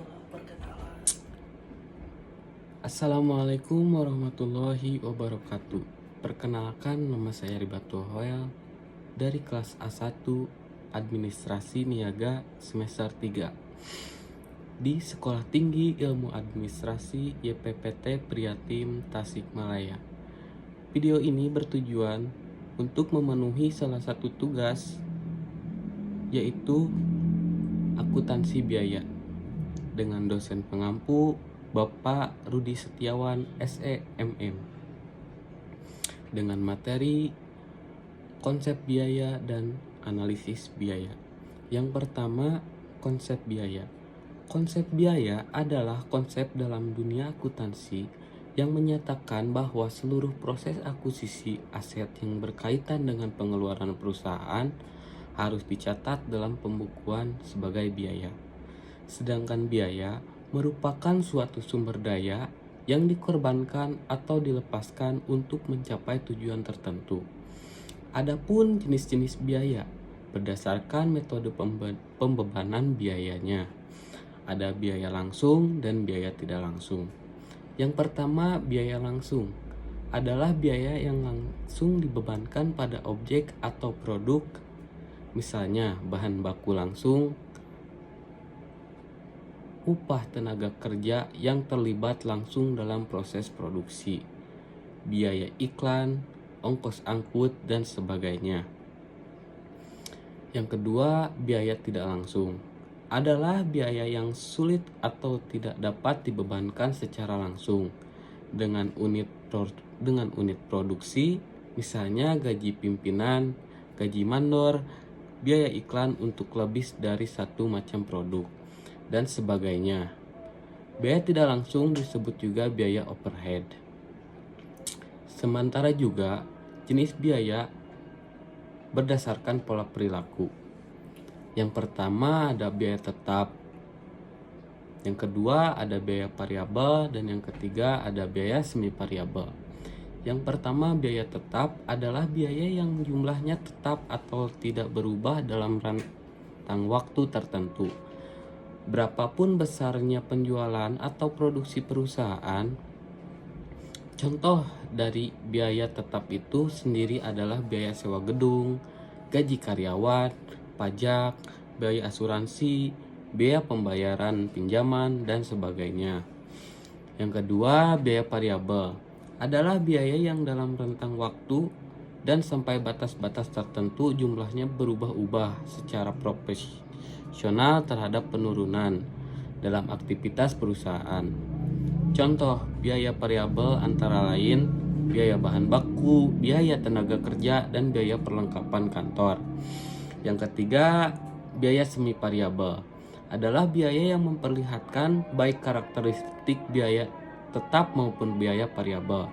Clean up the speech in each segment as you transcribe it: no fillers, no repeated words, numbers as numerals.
perkenalan. Assalamualaikum warahmatullahi wabarakatuh. Perkenalkan, nama saya Ribatul Hoel dari kelas A1 Administrasi Niaga semester 3 di Sekolah Tinggi Ilmu Administrasi YPPT Prihatim Tasikmalaya. Video ini bertujuan untuk memenuhi salah satu tugas, yaitu akuntansi biaya, dengan dosen pengampu Bapak Rudi Setiawan SEMM, dengan materi konsep biaya dan analisis biaya. Yang pertama, konsep biaya. Konsep biaya adalah konsep dalam dunia akuntansi yang menyatakan bahwa seluruh proses akuisisi aset yang berkaitan dengan pengeluaran perusahaan harus dicatat dalam pembukuan sebagai biaya. Sedangkan biaya merupakan suatu sumber daya yang dikorbankan atau dilepaskan untuk mencapai tujuan tertentu. Adapun jenis-jenis biaya berdasarkan metode pembebanan biayanya. Ada biaya langsung dan biaya tidak langsung. Yang pertama, biaya langsung adalah biaya yang langsung dibebankan pada objek atau produk, misalnya bahan baku langsung, upah tenaga kerja yang terlibat langsung dalam proses produksi, biaya iklan, ongkos angkut, dan sebagainya. Yang kedua, biaya tidak langsung adalah biaya yang sulit atau tidak dapat dibebankan secara langsung dengan unit produksi, misalnya gaji pimpinan, gaji mandor, biaya iklan untuk lebih dari satu macam produk, dan sebagainya. Biaya tidak langsung disebut juga biaya overhead. Sementara juga jenis biaya berdasarkan pola perilaku. Yang pertama ada biaya tetap, yang kedua ada biaya variabel, dan yang ketiga ada biaya semi variabel. Yang pertama, biaya tetap adalah biaya yang jumlahnya tetap atau tidak berubah dalam rentang waktu tertentu. Berapapun besarnya penjualan atau produksi perusahaan. Contoh dari biaya tetap itu sendiri adalah biaya sewa gedung, gaji karyawan, pajak, biaya asuransi, biaya pembayaran pinjaman, dan sebagainya. Yang kedua, biaya variabel adalah biaya yang dalam rentang waktu dan sampai batas-batas tertentu jumlahnya berubah-ubah secara proporsional terhadap penurunan dalam aktivitas perusahaan. Contoh biaya variabel antara lain biaya bahan baku, biaya tenaga kerja, dan biaya perlengkapan kantor. Yang ketiga, biaya semi variabel adalah biaya yang memperlihatkan baik karakteristik biaya tetap maupun biaya variabel.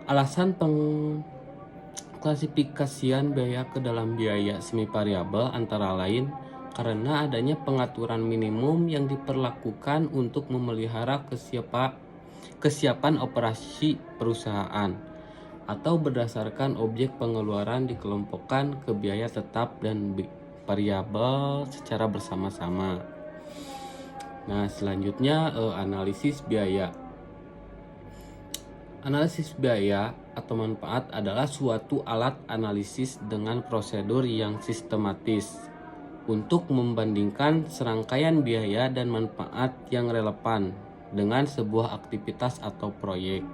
Alasan pengklasifikasian biaya ke dalam biaya semi variabel antara lain karena adanya pengaturan minimum yang diperlakukan untuk memelihara kesiapan operasi perusahaan, atau berdasarkan objek pengeluaran dikelompokkan ke biaya tetap dan variabel secara bersama-sama. Nah, selanjutnya analisis biaya. Analisis biaya atau manfaat adalah suatu alat analisis dengan prosedur yang sistematis untuk membandingkan serangkaian biaya dan manfaat yang relevan dengan sebuah aktivitas atau proyek.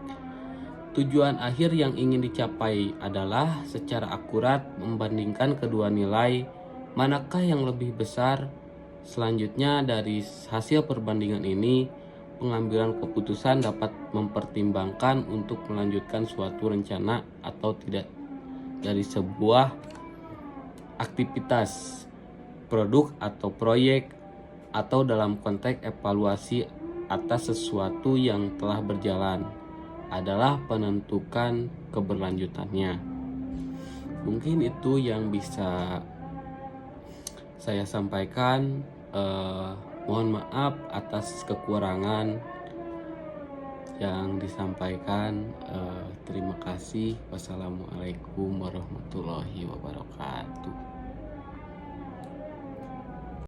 Tujuan akhir yang ingin dicapai adalah secara akurat membandingkan kedua nilai, manakah yang lebih besar. Selanjutnya dari hasil perbandingan ini, pengambilan keputusan dapat mempertimbangkan untuk melanjutkan suatu rencana atau tidak dari sebuah aktivitas, produk atau proyek, atau dalam konteks evaluasi atas sesuatu yang telah berjalan adalah penentukan keberlanjutannya. Mungkin itu yang bisa saya sampaikan. Mohon maaf atas kekurangan yang disampaikan. Terima kasih. Wassalamualaikum warahmatullahi wabarakatuh.